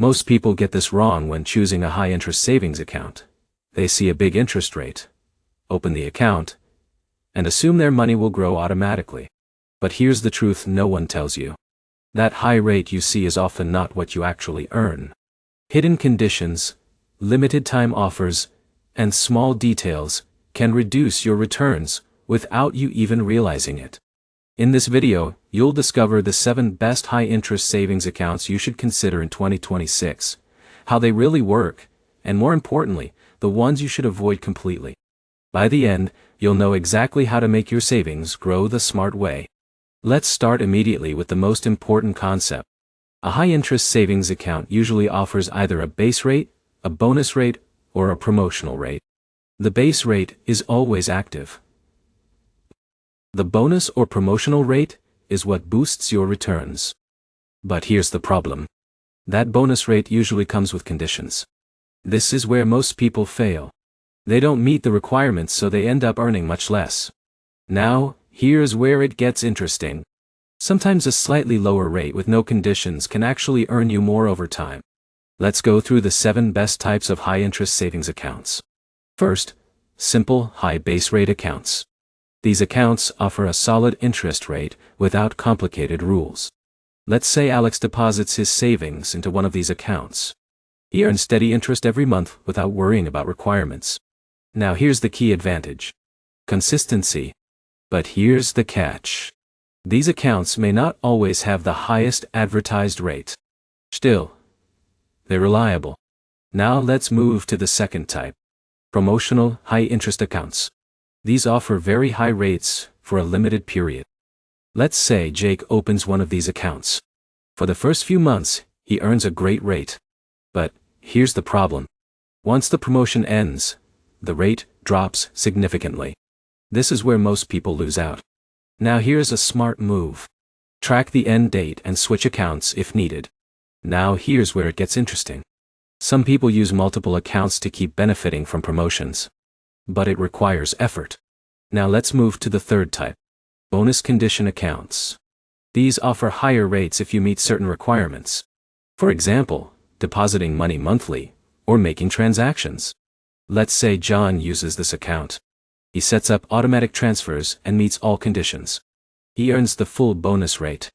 Most people get this wrong when choosing a high-interest savings account. They see a big interest rate, open the account, and assume their money will grow automatically. But here's the truth no one tells you. That high rate you see is often not what you actually earn. Hidden conditions, limited time offers, and small details can reduce your returns without you even realizing it. In this video, you'll discover the 7 best high-interest savings accounts you should consider in 2026, how they really work, and more importantly, the ones you should avoid completely. By the end, you'll know exactly how to make your savings grow the smart way. Let's start immediately with the most important concept. A high-interest savings account usually offers either a base rate, a bonus rate, or a promotional rate. The base rate is always active. The bonus or promotional rate is what boosts your returns. But here's the problem. That bonus rate usually comes with conditions. This is where most people fail. They don't meet the requirements, so they end up earning much less. Now, here's where it gets interesting. Sometimes a slightly lower rate with no conditions can actually earn you more over time. Let's go through the 7 best types of high-interest savings accounts. First, simple high base rate accounts. These accounts offer a solid interest rate without complicated rules. Let's say Alex deposits his savings into one of these accounts. He earns steady interest every month without worrying about requirements. Now here's the key advantage. Consistency. But here's the catch. These accounts may not always have the highest advertised rate. Still, they're reliable. Now let's move to the second type. Promotional high-interest accounts. These offer very high rates for a limited period. Let's say Jake opens one of these accounts. For the first few months, he earns a great rate. But here's the problem. Once the promotion ends, the rate drops significantly. This is where most people lose out. Now here's a smart move. Track the end date and switch accounts if needed. Now here's where it gets interesting. Some people use multiple accounts to keep benefiting from promotions. But it requires effort. Now let's move to the third type. Bonus condition accounts. These offer higher rates if you meet certain requirements. For example, depositing money monthly, or making transactions. Let's say John uses this account. He sets up automatic transfers and meets all conditions. He earns the full bonus rate.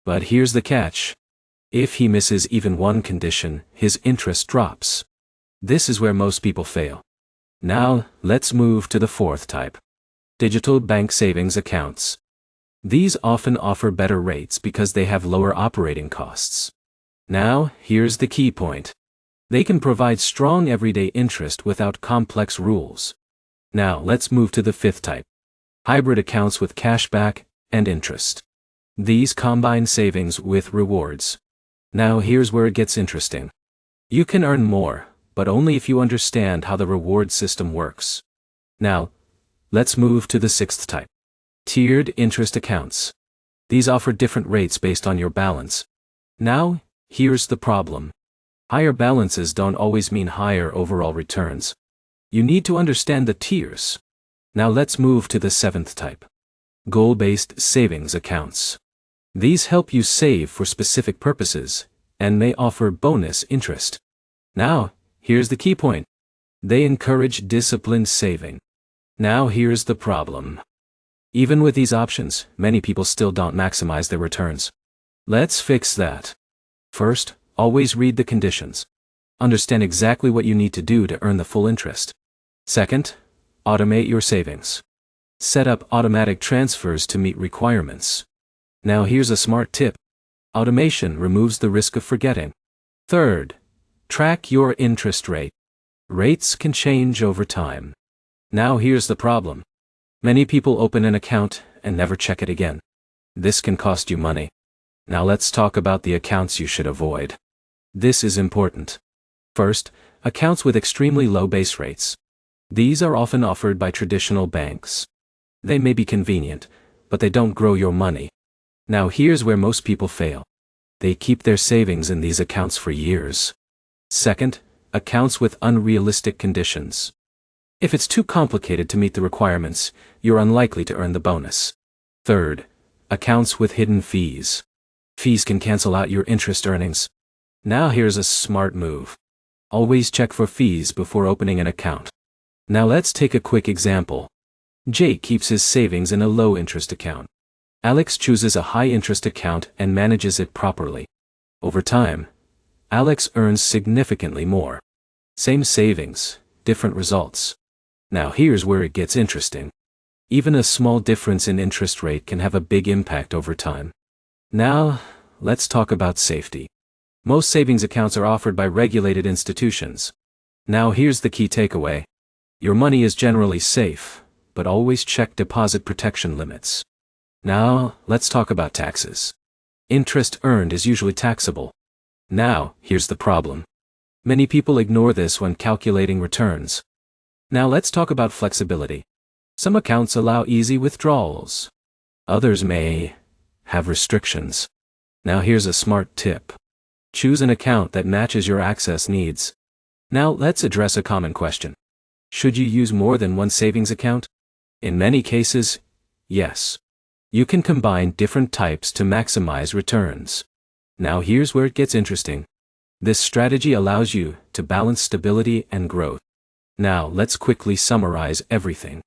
But here's the catch. If he misses even one condition, his interest drops. This is where most people fail. Now, let's move to the fourth type. Digital bank savings accounts. These often offer better rates because they have lower operating costs. Now, here's the key point. They can provide strong everyday interest without complex rules. Now, let's move to the fifth type. Hybrid accounts with cashback and interest. These combine savings with rewards. Now, here's where it gets interesting. You can earn more, but only if you understand how the reward system works. Now, let's move to the sixth type. Tiered interest accounts. These offer different rates based on your balance. Now, here's the problem. Higher balances don't always mean higher overall returns. You need to understand the tiers. Now let's move to the seventh type. Goal-based savings accounts. These help you save for specific purposes, and may offer bonus interest. Now, here's the key point. They encourage disciplined saving. Now here's the problem. Even with these options, many people still don't maximize their returns. Let's fix that. First, always read the conditions. Understand exactly what you need to do to earn the full interest. Second, automate your savings. Set up automatic transfers to meet requirements. Now here's a smart tip. Automation removes the risk of forgetting. Third, track your interest rate. Rates can change over time. Now here's the problem. Many people open an account and never check it again. This can cost you money. Now let's talk about the accounts you should avoid. This is important. First, accounts with extremely low base rates. These are often offered by traditional banks. They may be convenient, but they don't grow your money. Now here's where most people fail. They keep their savings in these accounts for years. Second, accounts with unrealistic conditions. If it's too complicated to meet the requirements, you're unlikely to earn the bonus. Third, accounts with hidden fees. Fees can cancel out your interest earnings. Now here's a smart move. Always check for fees before opening an account. Now let's take a quick example. Jake keeps his savings in a low-interest account. Alex chooses a high-interest account and manages it properly. Over time, Alex earns significantly more. Same savings, different results. Now here's where it gets interesting. Even a small difference in interest rate can have a big impact over time. Now, let's talk about safety. Most savings accounts are offered by regulated institutions. Now here's the key takeaway. Your money is generally safe, but always check deposit protection limits. Now, let's talk about taxes. Interest earned is usually taxable. Now, here's the problem. Many people ignore this when calculating returns. Now let's talk about flexibility. Some accounts allow easy withdrawals. Others may have restrictions. Now here's a smart tip. Choose an account that matches your access needs. Now let's address a common question. Should you use more than one savings account? In many cases, yes. You can combine different types to maximize returns. Now here's where it gets interesting. This strategy allows you to balance stability and growth. Now let's quickly summarize everything.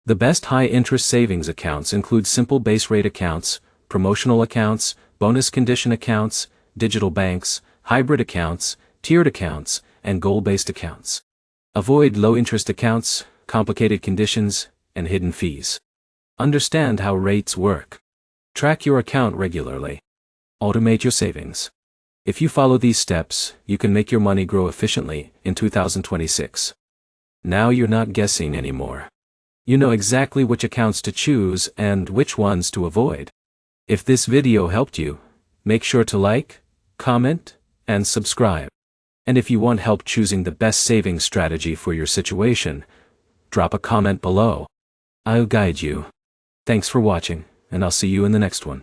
The best high-interest savings accounts include simple base rate accounts, promotional accounts, bonus condition accounts, digital banks, hybrid accounts, tiered accounts, and goal-based accounts. Avoid low-interest accounts, complicated conditions, and hidden fees. Understand how rates work. Track your account regularly. Automate your savings. If you follow these steps, you can make your money grow efficiently in 2026. Now you're not guessing anymore. You know exactly which accounts to choose and which ones to avoid. If this video helped you, make sure to like, comment, and subscribe. And if you want help choosing the best savings strategy for your situation, drop a comment below. I'll guide you. Thanks for watching, and I'll see you in the next one.